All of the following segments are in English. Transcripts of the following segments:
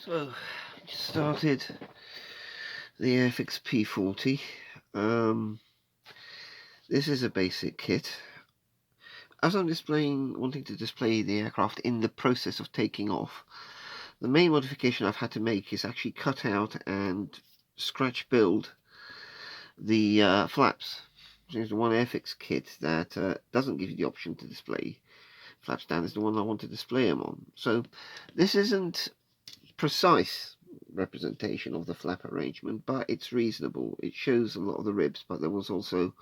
So, started the Airfix P40. This is a basic kit. As I'm wanting to display the aircraft in the process of taking off, the main modification I've had to make is actually cut out and scratch build the flaps. There's the one Airfix kit that doesn't give you the option to display flaps down is the one I want to display them on. So this isn't precise representation of the flap arrangement, but it's reasonable. It shows a lot of the ribs, but there was also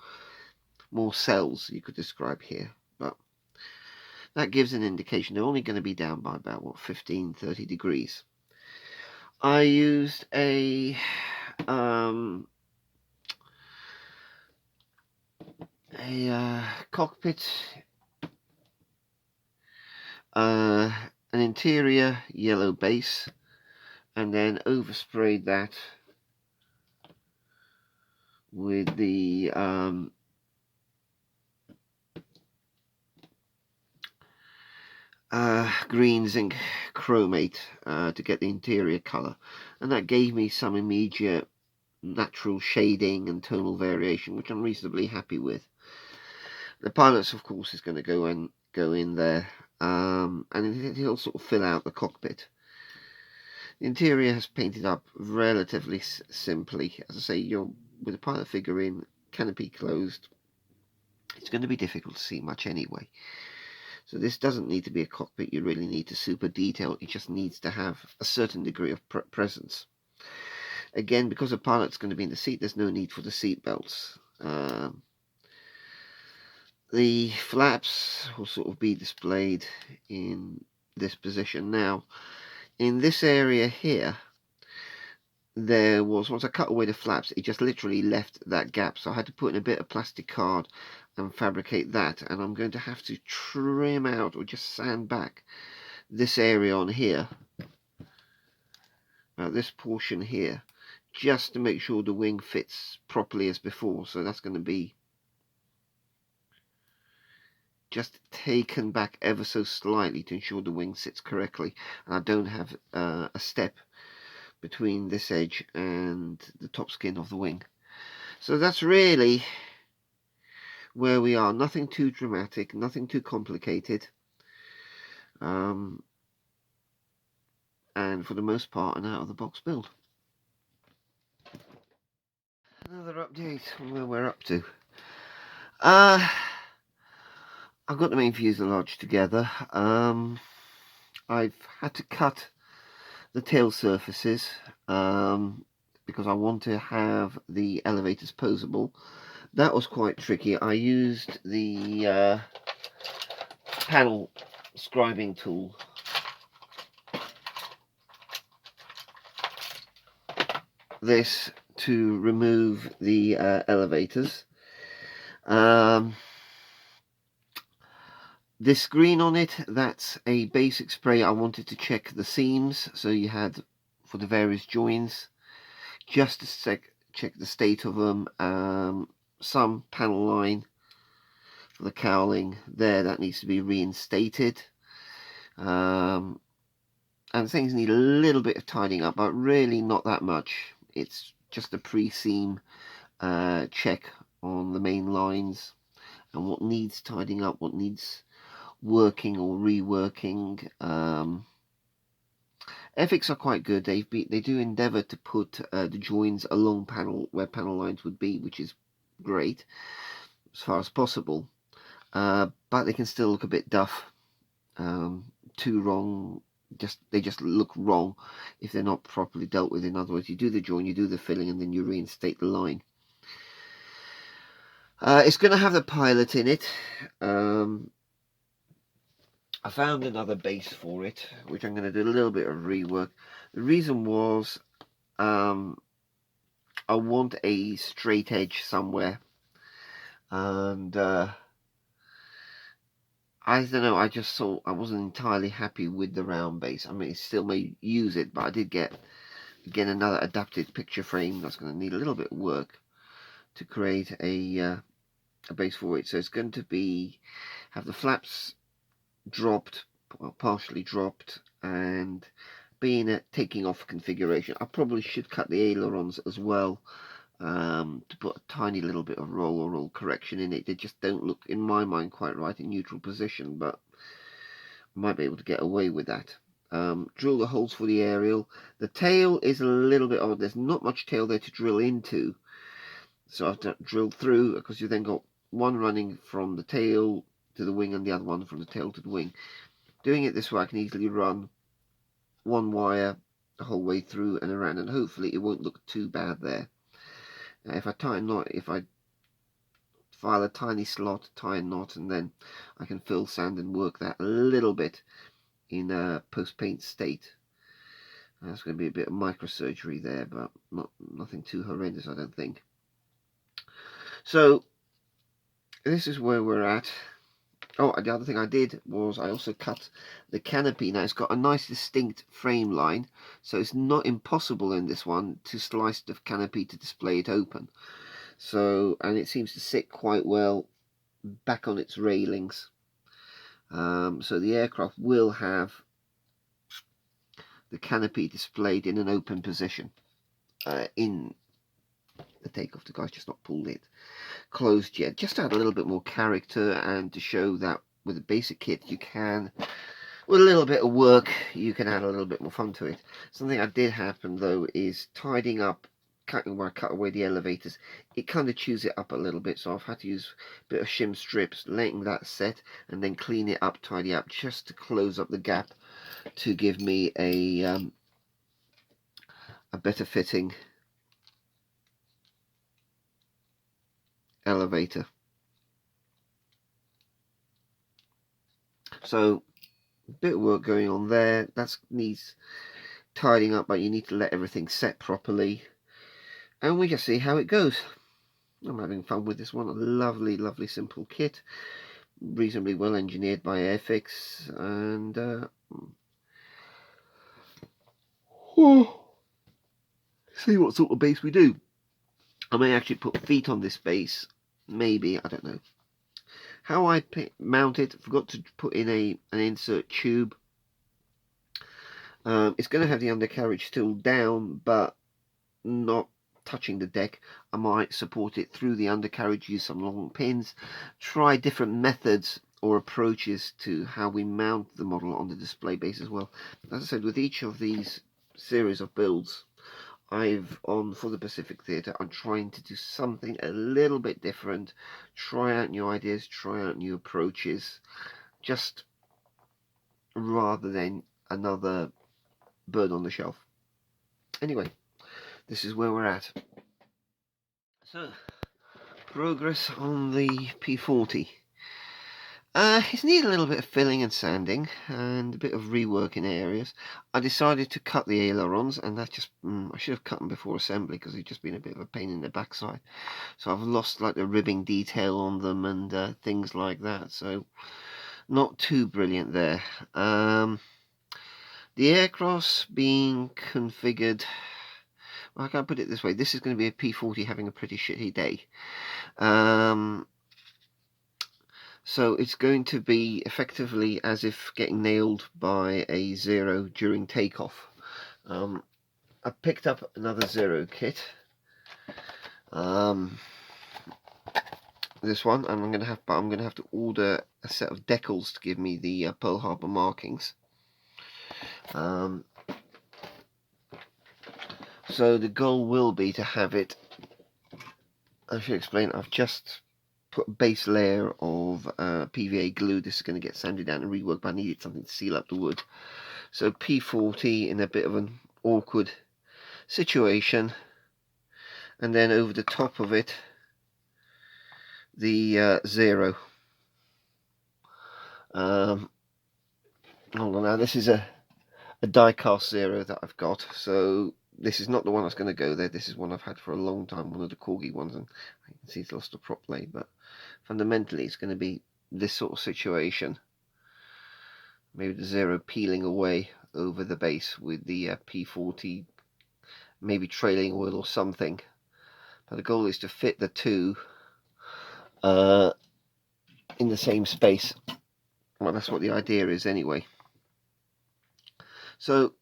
more cells you could describe here. But that gives an indication they're only going to be down by about, what, 15-30 degrees. I used a Cockpit, an interior yellow base, and then oversprayed that with the green zinc chromate to get the interior color, and that gave me some immediate natural shading and tonal variation, which I'm reasonably happy with. The pilots, of course, is going to go in there, and he'll sort of fill out the cockpit. The interior has painted up relatively simply. As I say, with the pilot figure in, canopy closed, it's going to be difficult to see much anyway. So this doesn't need to be a cockpit you really need to super detail. It just needs to have a certain degree of presence. Again, because the pilot's going to be in the seat, there's no need for the seat belts. The flaps will sort of be displayed in this position. Now, in this area here, there was, once I cut away the flaps, it just literally left that gap, so I had to put in a bit of plastic card and fabricate that, and I'm going to have to trim out or just sand back this area on here, this portion here, just to make sure the wing fits properly as before. So that's going to be just taken back ever so slightly to ensure the wing sits correctly, and I don't have a step between this edge and the top skin of the wing. So that's really where we are. Nothing too dramatic, nothing too complicated, and for the most part an out of the box build. Another update on where we're up to. I've got the main fuselage together. I've had to cut the tail surfaces because I want to have the elevators posable. That was quite tricky. I used the panel scribing tool to remove the elevators. This green on it, that's a basic spray. I wanted to check the seams, so you had for the various joins, just to check the state of them. Some panel line for the cowling there, that needs to be reinstated, and things need a little bit of tidying up, but really not that much. It's just a pre-seam check on the main lines and what needs tidying up, what needs working or reworking. Airfix are quite good. They do endeavour to put the joins along where panel lines would be, which is great as far as possible, but they can still look a bit duff, too wrong. They just look wrong if they're not properly dealt with. In other words, you do the join, you do the filling, and then you reinstate the line. It's going to have the pilot in it. I found another base for it, which I'm going to do a little bit of rework. The reason was I want a straight edge somewhere, and I don't know, I just thought I wasn't entirely happy with the round base. I mean, it still may use it, but I did get, again, another adapted picture frame that's going to need a little bit of work to create a base for it. So it's going to have the flaps dropped, well, partially dropped, and being a taking off configuration, I probably should cut the ailerons as well, to put a tiny little bit of roll or roll correction in it. They just don't look, in my mind, quite right in neutral position, but I might be able to get away with that. Drill the holes for the aerial. The tail is a little bit odd. There's not much tail there to drill into, so I've drilled through, because you've then got one running from the tail to the wing and the other one from the tail to the wing. Doing it this way, I can easily run one wire the whole way through and around, and hopefully it won't look too bad there. Now, if I tie a knot, if I file a tiny slot, tie a knot, and then I can fill sand and work that a little bit in a post-paint state. That's going to be a bit of microsurgery there, but nothing too horrendous, I don't think. So this is where we're at. Oh, the other thing I did was I also cut the canopy. Now it's got a nice distinct frame line, so it's not impossible in this one to slice the canopy to display it open. So, and it seems to sit quite well back on its railings. So the aircraft will have the canopy displayed in an open position in the takeoff. The guy's just not pulled it closed yet, just to add a little bit more character and to show that with a basic kit you can, with a little bit of work, you can add a little bit more fun to it. Something that did happen though is tidying up, where I cut away the elevators, it kind of chews it up a little bit, so I've had to use a bit of shim strips, letting that set, and then clean it up, tidy up, just to close up the gap to give me a better fitting elevator. So a bit of work going on there. That needs tidying up, but you need to let everything set properly, and we just see how it goes. I'm having fun with this one. A lovely simple kit, reasonably well engineered by Airfix, and see what sort of base we do. I may actually put feet on this base, maybe, I don't know. How I mount it, forgot to put in an insert tube. It's going to have the undercarriage still down, but not touching the deck. I might support it through the undercarriage, use some long pins, try different methods or approaches to how we mount the model on the display base as well. As I said, with each of these series of builds, for the Pacific Theatre, I'm trying to do something a little bit different, try out new ideas, try out new approaches, just rather than another bird on the shelf. Anyway, this is where we're at. So, progress on the P40. It needs a little bit of filling and sanding and a bit of rework in areas. I decided to cut the ailerons, and that just I should have cut them before assembly, because they've just been a bit of a pain in the backside. So I've lost like the ribbing detail on them and things like that, so not too brilliant there. The aircraft's being configured, well, I can't put it this way, this is going to be a P40 having a pretty shitty day. So it's going to be effectively as if getting nailed by a Zero during takeoff. I picked up another Zero kit. This one, and I'm going to have to order a set of decals to give me the Pearl Harbour markings. So the goal will be to have it. I should explain. I've just put a base layer of PVA glue. This is going to get sanded down and reworked, but I needed something to seal up the wood. So P40 in a bit of an awkward situation, and then over the top of it the Zero. Hold on, now this is a die-cast Zero that I've got, so this is not the one that's going to go there. This is one I've had for a long time, one of the corgi ones, and I can see it's lost a prop blade, but fundamentally it's going to be this sort of situation. Maybe the Zero peeling away over the base with the P40 maybe trailing oil or something. But the goal is to fit the two in the same space. Well, that's what the idea is anyway. So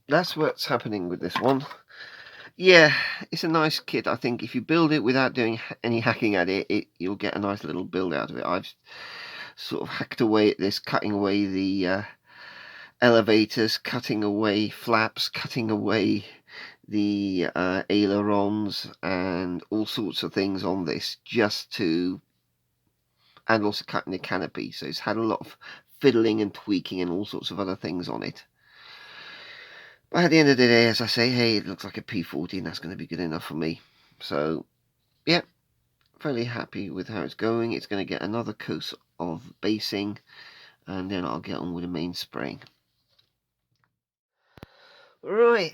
that's what's happening with this one. Yeah, it's a nice kit. I think if you build it without doing any hacking at it, you'll get a nice little build out of it. I've sort of hacked away at this, cutting away the elevators, cutting away flaps, cutting away the ailerons, and all sorts of things on this, and also cutting the canopy. So it's had a lot of fiddling and tweaking and all sorts of other things on it. But at the end of the day, as I say, hey, it looks like a P40 and that's going to be good enough for me. So, yeah, fairly happy with how it's going. It's going to get another coat of basing and then I'll get on with the main spraying. Right,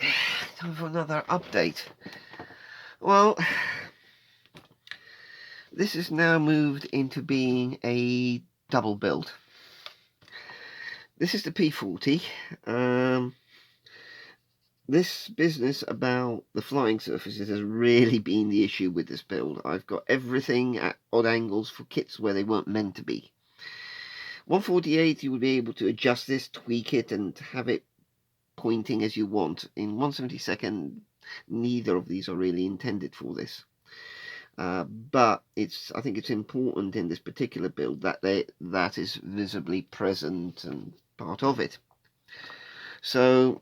time for another update. Well, this has now moved into being a double build. This is the P40. This business about the flying surfaces has really been the issue with this build. I've got everything at odd angles for kits where they weren't meant to be. 148, you would be able to adjust this, tweak it, and have it pointing as you want. In 172nd, neither of these are really intended for this. But I think it's important in this particular build that that is visibly present and part of it. So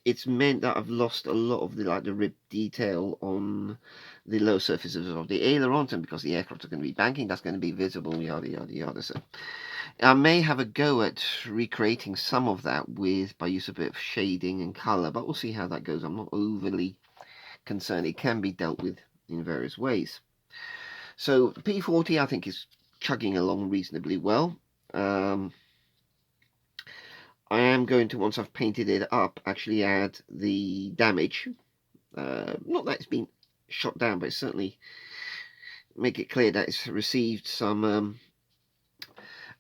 it's meant that I've lost a lot of the rib detail on the low surfaces of the ailerons, and because the aircraft are going to be banking, that's going to be visible, yada yada yada. So I may have a go at recreating some of that by use of a bit of shading and colour, but we'll see how that goes. I'm not overly concerned. It can be dealt with in various ways. So P40 I think is chugging along reasonably well. I am going to, once I've painted it up, actually add the damage. Not that it's been shot down, but certainly make it clear that it's received some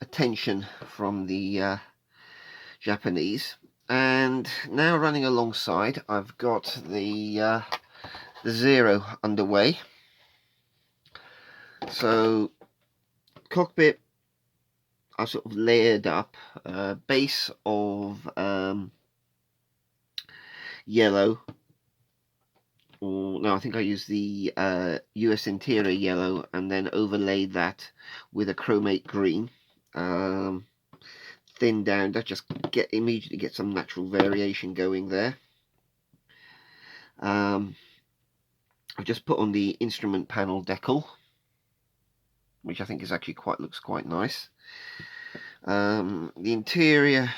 attention from the Japanese. And now running alongside, I've got the Zero underway. So cockpit, I sort of layered up base of yellow. No, I think I used the US interior yellow and then overlaid that with a chromate green. Thin down, that just immediately get some natural variation going there. I've just put on the instrument panel decal, which I think is actually looks quite nice. The interior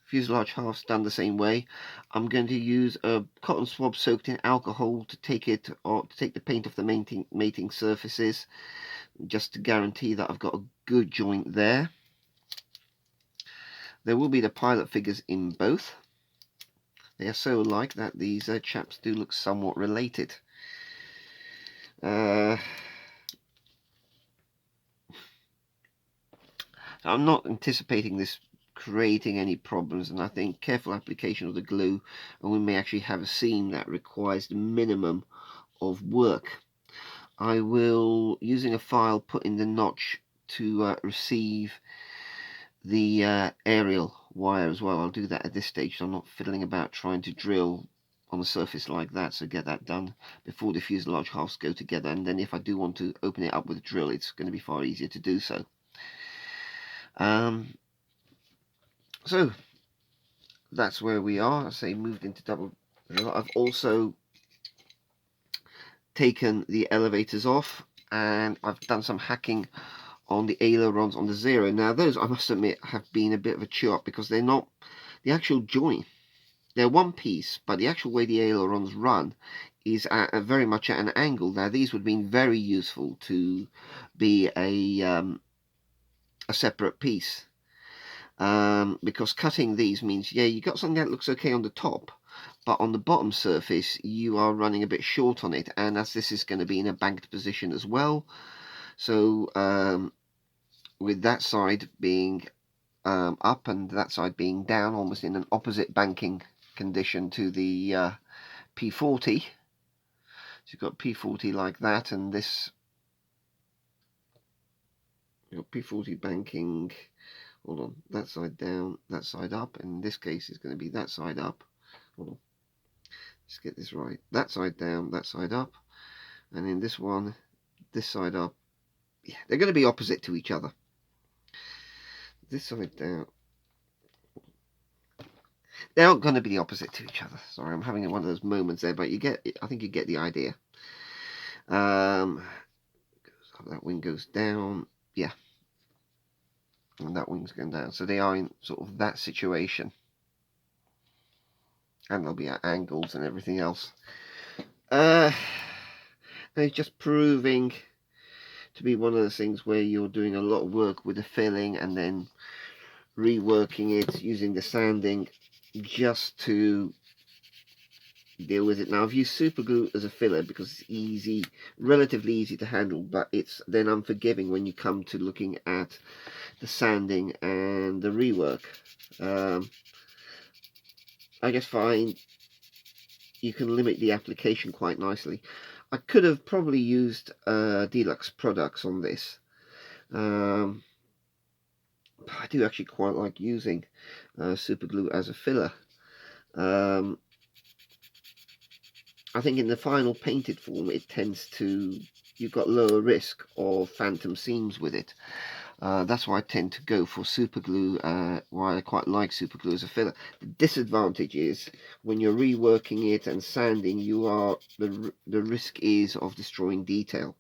fuselage half's done the same way. I'm going to use a cotton swab soaked in alcohol to take the paint off the mating surfaces, just to guarantee that I've got a good joint there. There will be the pilot figures in both. They are so alike that these chaps do look somewhat related. I'm not anticipating this creating any problems, and I think careful application of the glue, and we may actually have a seam that requires the minimum of work. I will, using a file, put in the notch to receive the aerial wire as well. I'll do that at this stage, so I'm not fiddling about trying to drill on the surface like that, so get that done before the fuselage halves go together, and then if I do want to open it up with a drill, it's going to be far easier to do so. So that's where we are. I say moved into double. I've also taken the elevators off, and I've done some hacking on the ailerons on the Zero. Now those, I must admit, have been a bit of a chew up because they're not the actual joint. They're one piece, but the actual way the ailerons run is very much at an angle. Now these would have been very useful to be a separate piece. Because cutting these means, yeah, you got something that looks okay on the top, but on the bottom surface you are running a bit short on it, and as this is going to be in a banked position as well, so with that side being up and that side being down, almost in an opposite banking condition to the P40. So you've got P40 like that, and this, you've got P40 banking hold on, that side down, that side up, and in this case it's going to be that side up. Hold on, let's get this right. That side down, that side up, and in this one, this side up. Yeah, they're going to be opposite to each other. This side down. They're not going to be opposite to each other. Sorry, I'm having one of those moments there, but you get, I think you get the idea. That wing goes down, yeah, and that wing's going down. So they are in sort of that situation, and they'll be at angles and everything else. And it's just proving to be one of those things where you're doing a lot of work with the filling and then reworking it using the sanding just to deal with it. Now I've used super glue as a filler because it's easy, relatively easy to handle, but it's then unforgiving when you come to looking at the sanding and the rework. I just find you can limit the application quite nicely. I could have probably used deluxe products on this. I do actually quite like using super glue as a filler. I think in the final painted form it tends to, you've got lower risk of phantom seams with it. That's why I tend to go for super glue, why I quite like super glue as a filler. The disadvantage is when you're reworking it and sanding, you are the risk is of destroying detail.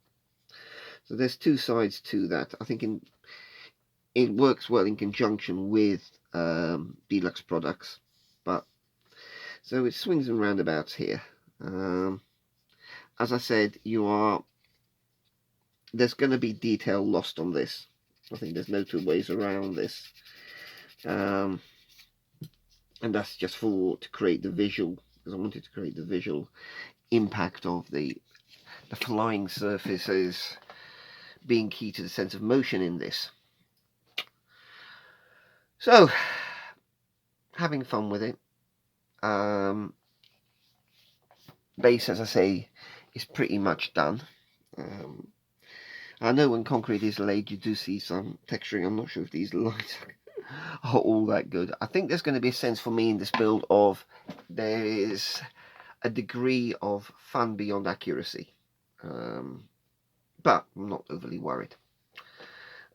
So there's two sides to that. I think it works well in conjunction with deluxe products, but so it swings and roundabouts here. As I said, there's going to be detail lost on this. I think there's no two ways around this, and that's just to create the visual, because I wanted to create the visual impact of the flying surfaces being key to the sense of motion in this. So, having fun with it. Base, as I say, is pretty much done. I know when concrete is laid you do see some texturing. I'm not sure if these lines are all that good. I think there's going to be a sense for me in this build of there is a degree of fun beyond accuracy, but I'm not overly worried.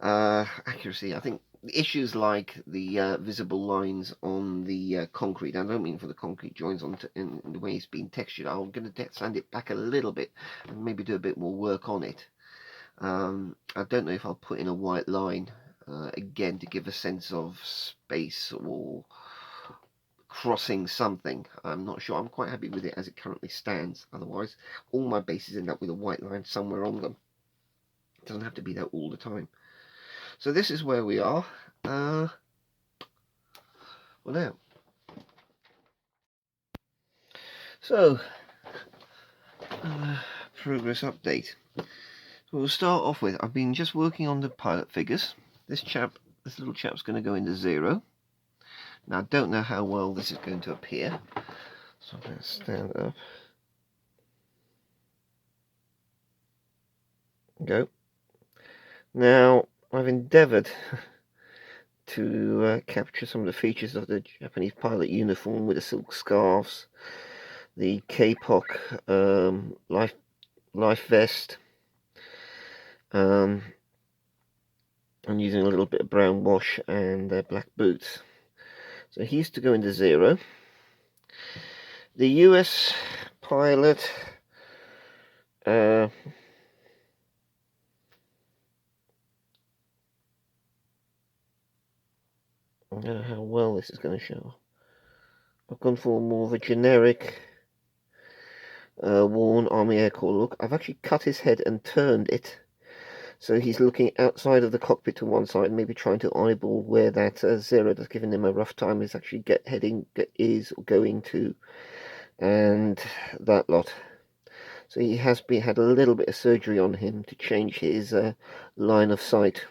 Accuracy, I think issues like the visible lines on the concrete, I don't mean for the concrete joints in the way it's been textured. I'm going to sand it back a little bit and maybe do a bit more work on it. I don't know if I'll put in a white line again to give a sense of space or crossing something. I'm not sure. I'm quite happy with it as it currently stands. Otherwise, all my bases end up with a white line somewhere on them. It doesn't have to be there all the time. So this is where we are. Well, now. So, progress update. So we'll start off with, I've been just working on the pilot figures. This little chap's going to go into Zero. Now I don't know how well this is going to appear, so I'm going to stand up. Go. Now I've endeavoured to capture some of the features of the Japanese pilot uniform with the silk scarves, the K-POC life vest. I'm using a little bit of brown wash and black boots. So he used to go into Zero. The US pilot I don't know how well this is going to show. I've gone for more of a generic worn Army Air Corps look. I've actually cut his head and turned it, so he's looking outside of the cockpit to one side, maybe trying to eyeball where that Zero that's giving him a rough time is actually going to, and that lot. So he has had a little bit of surgery on him to change his line of sight.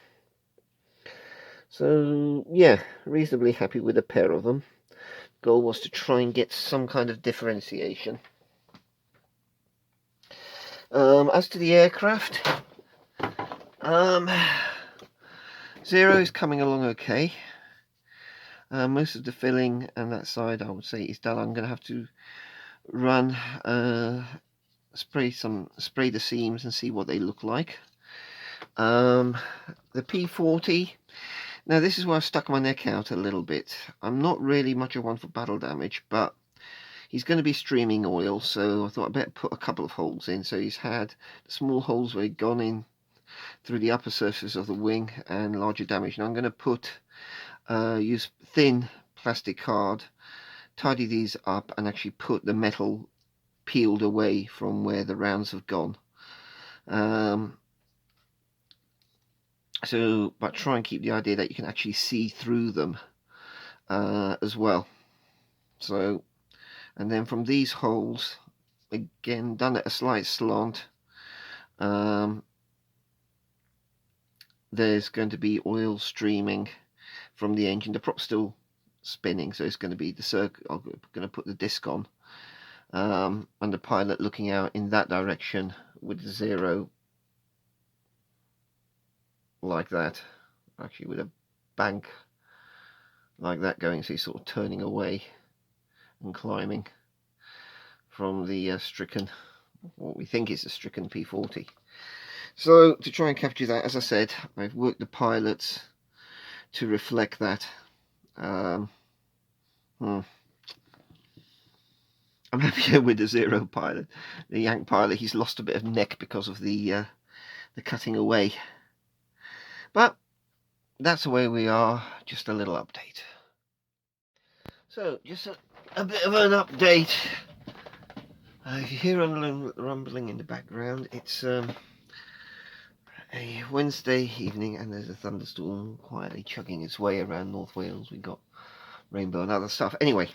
So yeah, reasonably happy with a pair of them. Goal was to try and get some kind of differentiation. As to the aircraft, Zero is coming along okay. Most of the filling and that side I would say is done. I'm going to have to run spray the seams and see what they look like. The P40, now this is where I've stuck my neck out a little bit. I'm not really much of one for battle damage, but he's going to be streaming oil, so I thought I'd better put a couple of holes in. So he's had small holes where he'd gone in through the upper surface of the wing and larger damage. Now I'm going to put use thin plastic card, tidy these up, and actually put the metal peeled away from where the rounds have gone. But try and keep the idea that you can actually see through them as well. So, and then from these holes, again done at a slight slant, there's going to be oil streaming from the engine. The prop's still spinning, so it's going to be the circle. I'm going to put the disc on, and the pilot looking out in that direction with the zero like that, actually with a bank like that going, so he's sort of turning away and climbing from the stricken, what we think is a stricken P40. So to try and capture that, as I said, I've worked the pilots to reflect that. I'm happier with the Zero pilot. The Yank pilot, he's lost a bit of neck because of the cutting away. But that's the way we are, just a little update. So, just a bit of an update. If you hear rumbling in the background, it's a Wednesday evening and there's a thunderstorm quietly chugging its way around North Wales. We've got rainbow and other stuff. Anyway,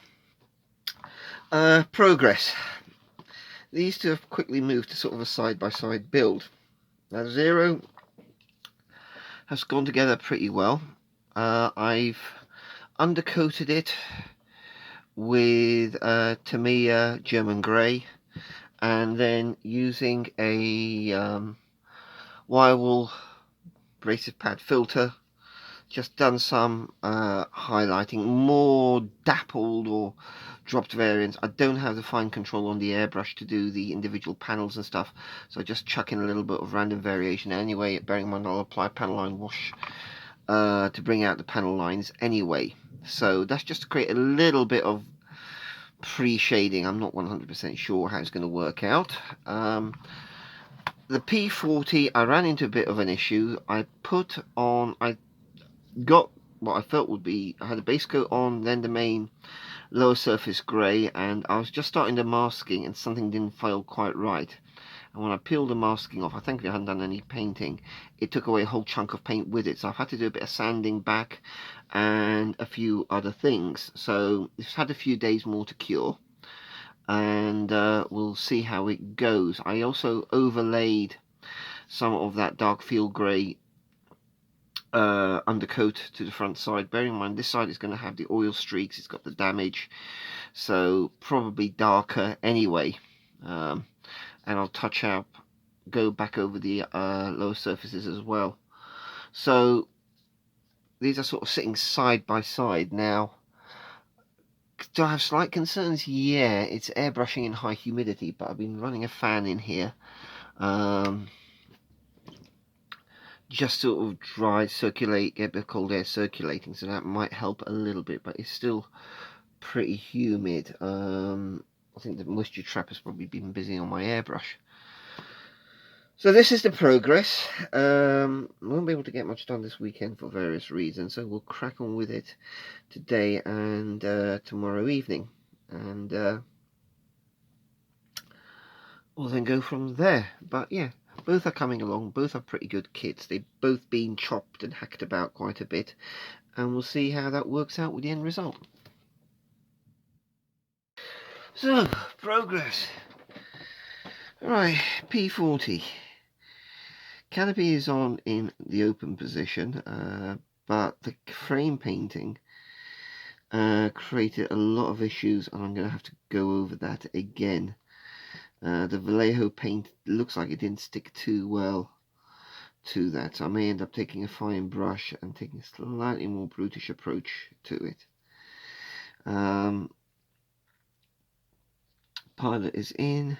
progress. These two have quickly moved to sort of a side-by-side build. Now, Zero has gone together pretty well. I've undercoated it with Tamiya German Grey, and then using a Wirewool abrasive pad filter, just done some highlighting, more dappled or dropped variants. I don't have the fine control on the airbrush to do the individual panels and stuff, so I just chuck in a little bit of random variation anyway, bearing in mind I'll apply panel line wash to bring out the panel lines anyway. So that's just to create a little bit of pre-shading. I'm not 100% sure how it's going to work out. The P40, I ran into a bit of an issue. I got what I felt would be, I had a base coat on, then the main lower surface grey, and I was just starting the masking and something didn't feel quite right. And when I peeled the masking off, I thankfully hadn't done any painting, it took away a whole chunk of paint with it, so I've had to do a bit of sanding back and a few other things. So it's had a few days more to cure, and we'll see how it goes. I also overlaid some of that dark field grey undercoat to the front side. Bearing in mind this side is going to have the oil streaks, it's got the damage, so probably darker anyway. And I'll touch up, go back over the lower surfaces as well. So these are sort of sitting side by side. Now, do I have slight concerns? Yeah, it's airbrushing in high humidity, but I've been running a fan in here, just sort of dry, circulate, get a bit of cold air circulating, so that might help a little bit, but it's still pretty humid. I think the moisture trap has probably been busy on my airbrush. So this is the progress. I won't be able to get much done this weekend for various reasons, so we'll crack on with it today and tomorrow evening, and we'll then go from there. But yeah, both are coming along, both are pretty good kits. They've both been chopped and hacked about quite a bit, and we'll see how that works out with the end result. So, progress. Right, P40. Canopy is on in the open position, but the frame painting created a lot of issues, and I'm going to have to go over that again. The Vallejo paint looks like it didn't stick too well to that. So I may end up taking a fine brush and taking a slightly more brutish approach to it. Pilot is in.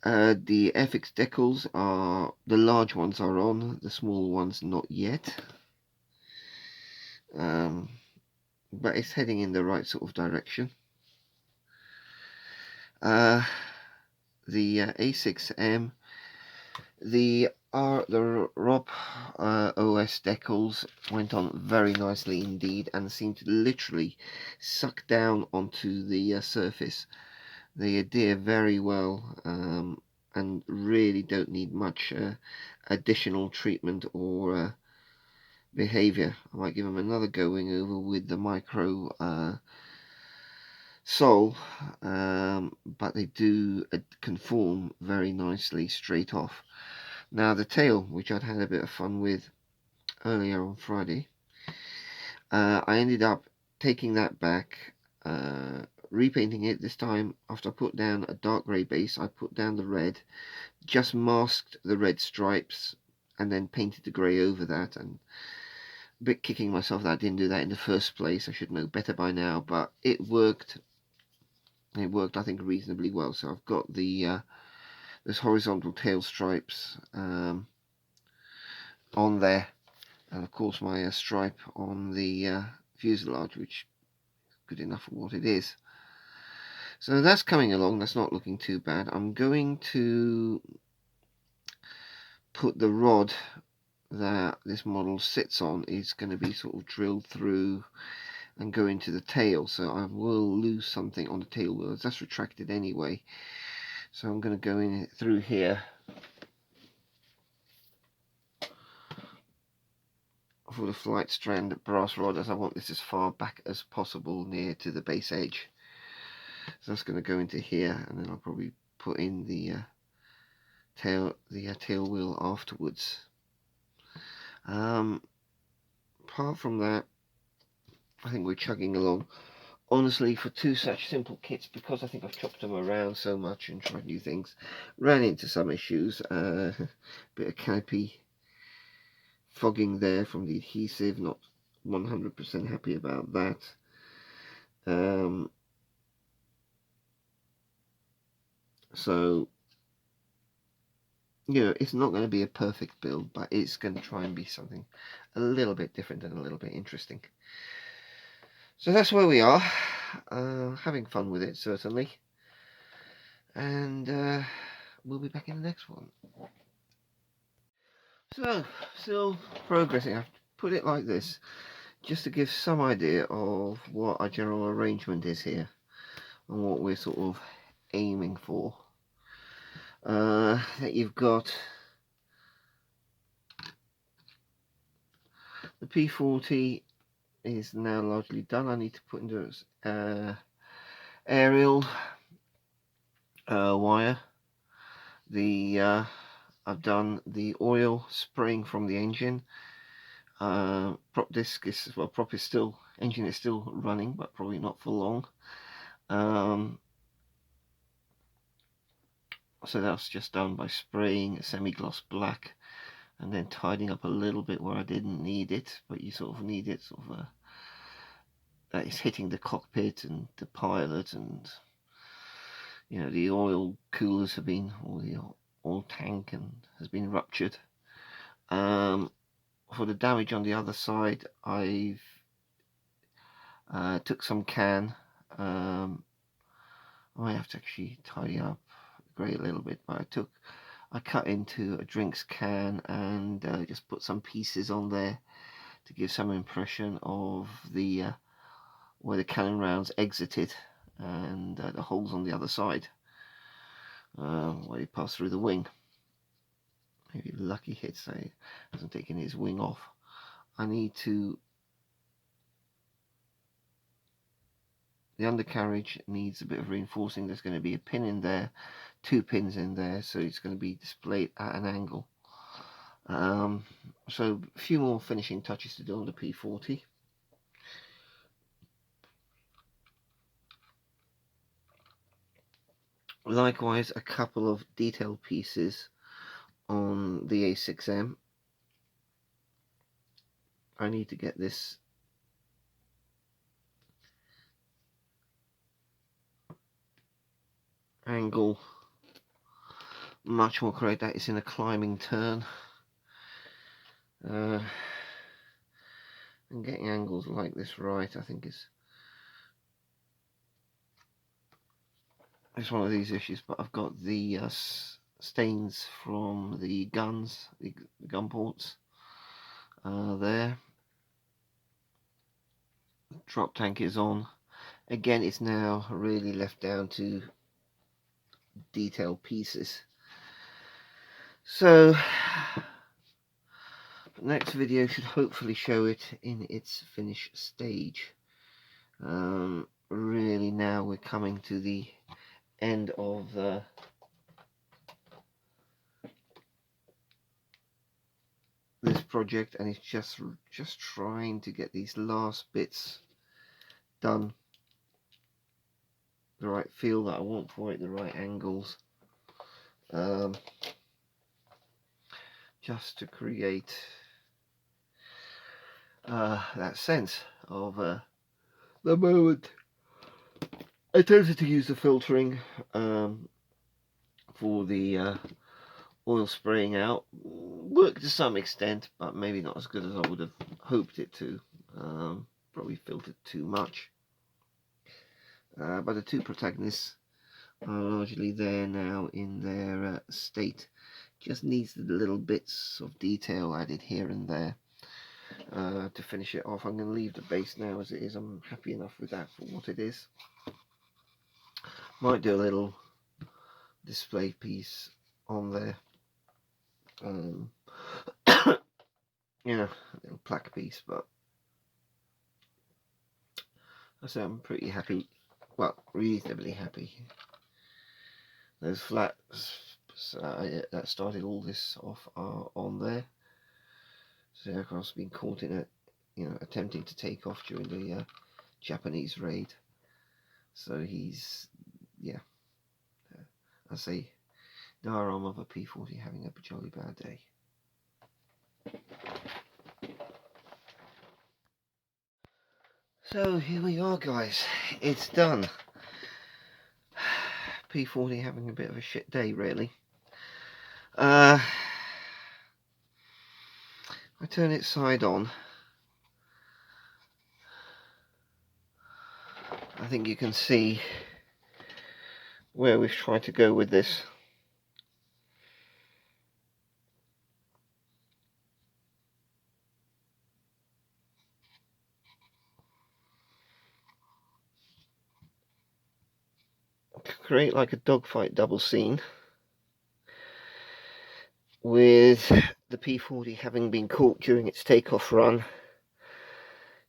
The Airfix decals are, the large ones are on, the small ones not yet. But it's heading in the right sort of direction. The A6M, the ROP OS Decals went on very nicely indeed and seemed to literally suck down onto the surface. They adhere very well and really don't need much additional treatment or behavior. I might give them another going over with the micro sole, but they do conform very nicely straight off. Now the tail, which I'd had a bit of fun with earlier on Friday, I ended up taking that back, repainting it this time. After I put down a dark grey base, I put down the red, just masked the red stripes and then painted the grey over that, and a bit kicking myself that I didn't do that in the first place. I should know better by now, but it worked. It worked, I think, reasonably well. So I've got the this horizontal tail stripes on there, and of course my stripe on the fuselage, which is good enough for what it is. So that's coming along. That's not looking too bad. I'm going to put the rod that this model sits on is going to be sort of drilled through and go into the tail, so I will lose something on the tail wheels. That's retracted anyway, so I'm going to go in through here for the flight strand brass rod, as I want this as far back as possible near to the base edge. So that's going to go into here, and then I'll probably put in the tail wheel afterwards. Apart from that, I think we're chugging along. Honestly, for two such simple kits, because I think I've chopped them around so much and tried new things, ran into some issues. Bit of canopy fogging there from the adhesive, not 100% happy about that. So, you know, it's not going to be a perfect build, but it's going to try and be something a little bit different and a little bit interesting. So that's where we are, having fun with it certainly, and we'll be back in the next one. So, still progressing. I've put it like this, just to give some idea of what our general arrangement is here, and what we're sort of aiming for. That you've got the P40 is now largely done. I need to put into aerial wire. I've done the oil spraying from the engine. Prop disc is, well, prop is still, engine is still running, but probably not for long. So that's just done by spraying a semi-gloss black and then tidying up a little bit where I didn't need it, but you sort of need it, sort of that is hitting the cockpit and the pilot, and you know, the oil coolers have been, or the oil tank and has been ruptured. For the damage on the other side, I've took some can. I might have to actually tidy up grey a little bit, but I cut into a drinks can and just put some pieces on there to give some impression of the where the cannon rounds exited, and the holes on the other side where they pass through the wing. Maybe lucky hit, say, hasn't taken his wing off. I need to, the undercarriage needs a bit of reinforcing. There's going to be a pin in there, 2 pins in there, so it's going to be displayed at an angle. So a few more finishing touches to do on the P40. Likewise, a couple of detail pieces on the A6M. I need to get this angle much more correct. That is in a climbing turn, and getting angles like this right, I think is one of these issues. But I've got the stains from the guns, the gun ports there. Drop tank is on. Again, it's now really left down to detailed pieces. So the next video should hopefully show it in its finished stage. Really, now we're coming to the end of this project, and it's just trying to get these last bits done, the right feel that I want for it, the right angles, just to create that sense of the moment. I attempted to use the filtering for the oil spraying out. Worked to some extent, but maybe not as good as I would have hoped it to. Probably filtered too much. But the two protagonists are largely there now in their state. Just needs the little bits of detail added here and there to finish it off. I'm going to leave the base now as it is. I'm happy enough with that for what it is. Might do a little display piece on there. You know, a little plaque piece, but I say I'm pretty happy. Well, reasonably happy. Those flats that started all this off are on there. So the aircraft's been caught in attempting to take off during the Japanese raid. So he's, yeah, I say, diorama of a P40 having a jolly bad day. So here we are, guys. It's done. P40 having a bit of a shit day, really. I turn it side on. I think you can see where we've tried to go with this. Create like a dogfight double scene with the P40 having been caught during its takeoff run.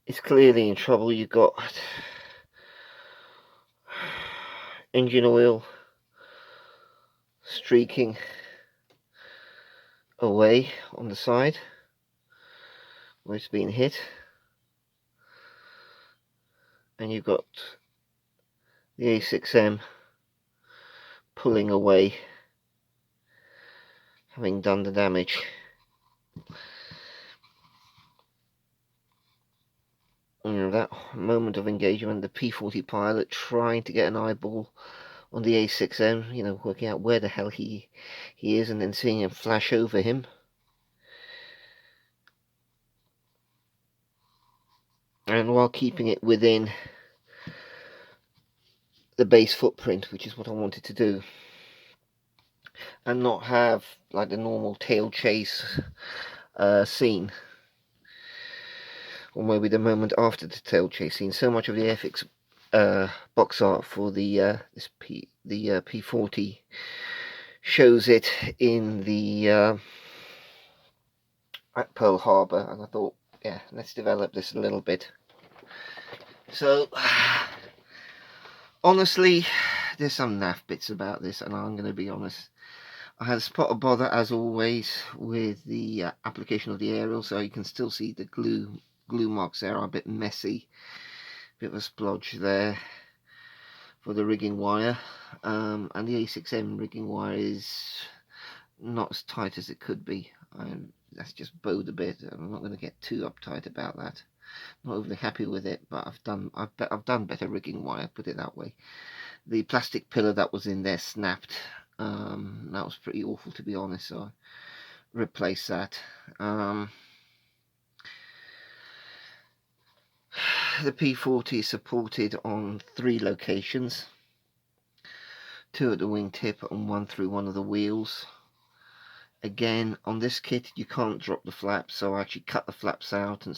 It's clearly in trouble. You've got engine oil streaking away on the side where it's been hit, and you've got the A6M pulling away, having done the damage. That moment of engagement, the P40 pilot trying to get an eyeball on the A6M, working out where the hell he is, and then seeing him flash over him. And while keeping it within the base footprint, which is what I wanted to do, and not have like the normal tail chase scene, or maybe the moment after the tail chase scene. So much of the Airfix box art for the P40 shows it in the at Pearl Harbour, and I thought, yeah, let's develop this a little bit. So honestly, there's some naff bits about this, and I'm going to be honest. I had a spot of bother, as always, with the application of the aerial, so you can still see the glue marks there are a bit messy. Bit of a splodge there for the rigging wire, and the A6M rigging wire is not as tight as it could be. That's just bowed a bit. I'm not going to get too uptight about that. Not overly happy with it, but I've done better rigging wire, put it that way. The plastic pillar that was in there snapped. That was pretty awful, to be honest, so I replaced that. The P40 is supported on 3 locations, 2 at the wingtip and 1 through one of the wheels. Again, on this kit you can't drop the flaps, so I actually cut the flaps out and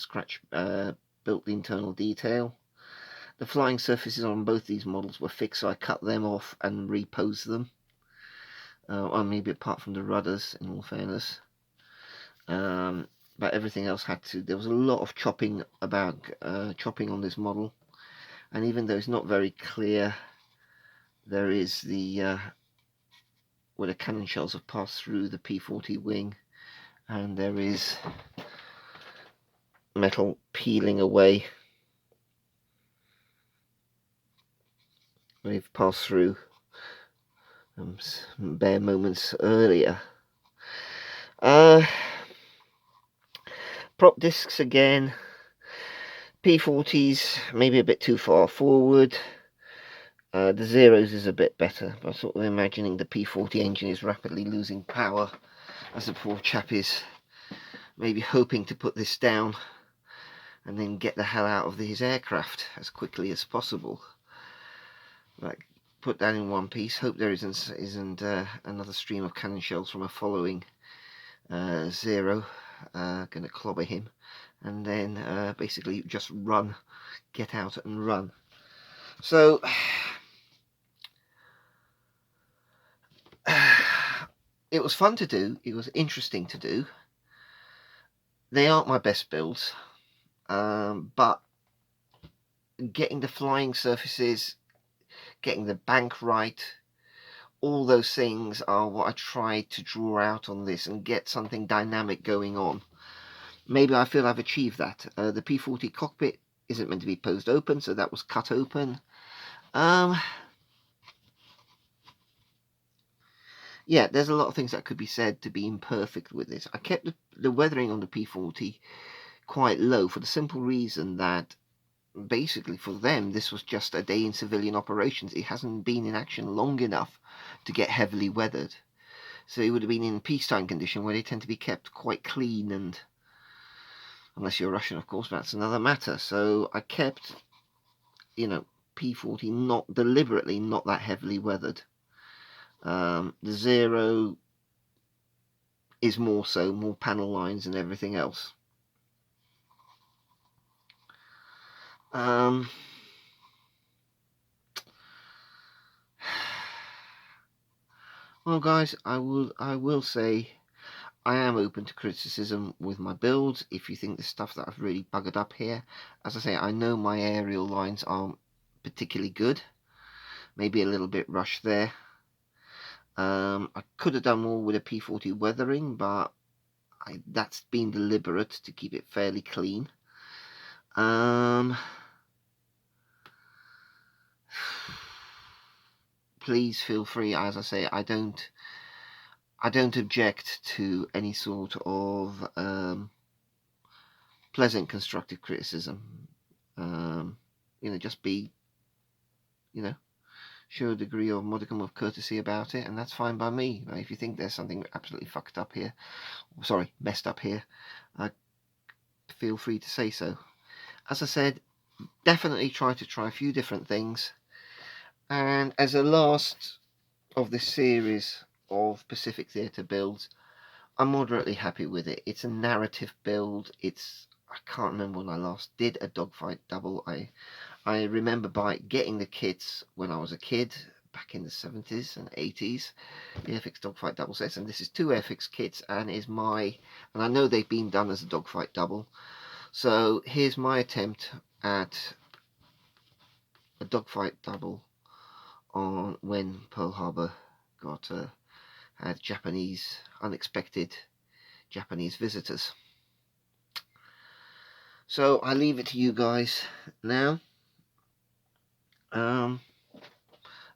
built the internal detail. The flying surfaces on both these models were fixed, so I cut them off and reposed them. Or maybe apart from the rudders, in all fairness. But everything else had to. There was a lot of chopping on this model, and even though it's not very clear, there is the where the cannon shells have passed through the P40 wing, and there is metal peeling away. They've passed through some bare moments earlier. Prop discs again. P40s maybe a bit too far forward. The Zeros is a bit better, but I'm sort of imagining the P40 engine is rapidly losing power as the poor chap is maybe hoping to put this down and then get the hell out of his aircraft as quickly as possible. Like, put that in one piece, hope there isn't another stream of cannon shells from a following Zero going to clobber him, and then basically just run, get out and run. So it was fun to do, it was interesting to do. They aren't my best builds, but getting the flying surfaces, getting the bank right, all those things are what I tried to draw out on this and get something dynamic going on. Maybe I feel I've achieved that. The P40 cockpit isn't meant to be posed open, so that was cut open. Yeah, there's a lot of things that could be said to be imperfect with this. I kept the weathering on the P40 quite low for the simple reason that basically for them this was just a day in civilian operations. It hasn't been in action long enough to get heavily weathered, so it would have been in peacetime condition where they tend to be kept quite clean, and unless you're Russian, of course, that's another matter. So I kept, P40 not deliberately not that heavily weathered. The Zero is more so, more panel lines and everything else. Well, guys, I will say I am open to criticism with my builds. If you think the stuff that I've really buggered up here, as I say, I know my aerial lines aren't particularly good. Maybe a little bit rushed there. I could have done more with a P40 weathering, but that's been deliberate to keep it fairly clean. Please feel free, as I say, I don't object to any sort of pleasant constructive criticism. Just be, show a degree of modicum of courtesy about it, and that's fine by me. If you think there's something absolutely fucked up here, sorry, messed up here, feel free to say so. As I said, definitely try a few different things, and as a last of this series of Pacific Theatre builds, I'm moderately happy with it. It's a narrative build. I can't remember when I last did a dogfight double. I remember getting the kits when I was a kid, back in the 70s and 80s, the Airfix dogfight double sets, and this is 2 Airfix kits, and I know they've been done as a dogfight double. So here's my attempt at a dogfight double on when Pearl Harbour had unexpected Japanese visitors. So I leave it to you guys now.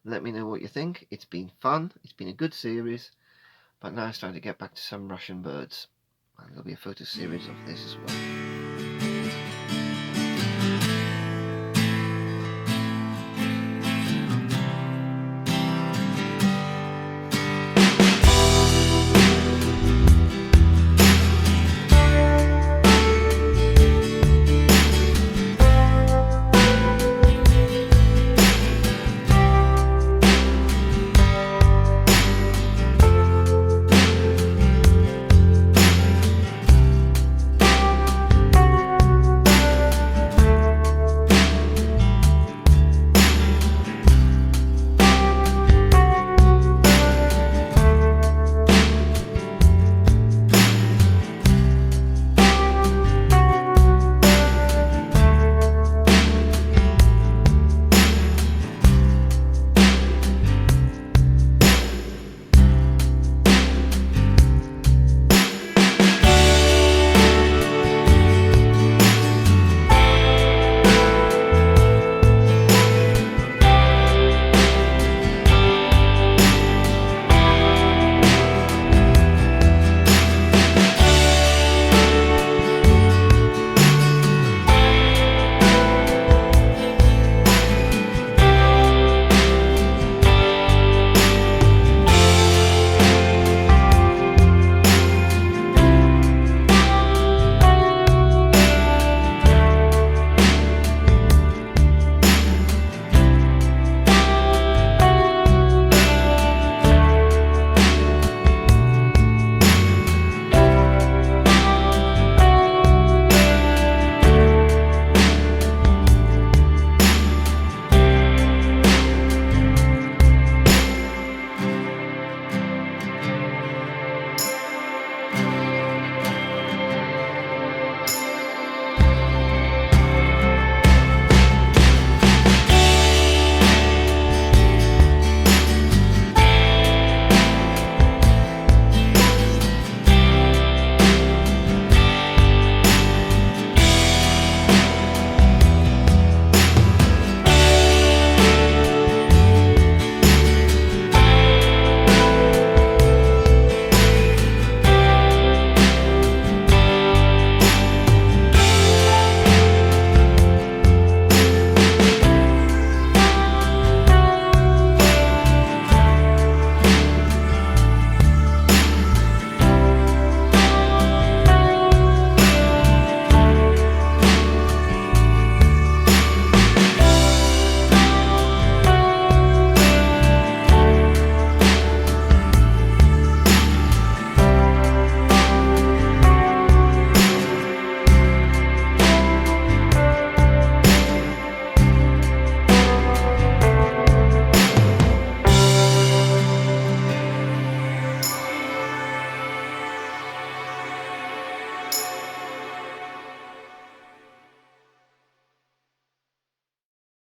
Let me know what you think. It's been fun. It's been a good series. But now it's time to get back to some Russian birds. And there'll be a photo series of this as well.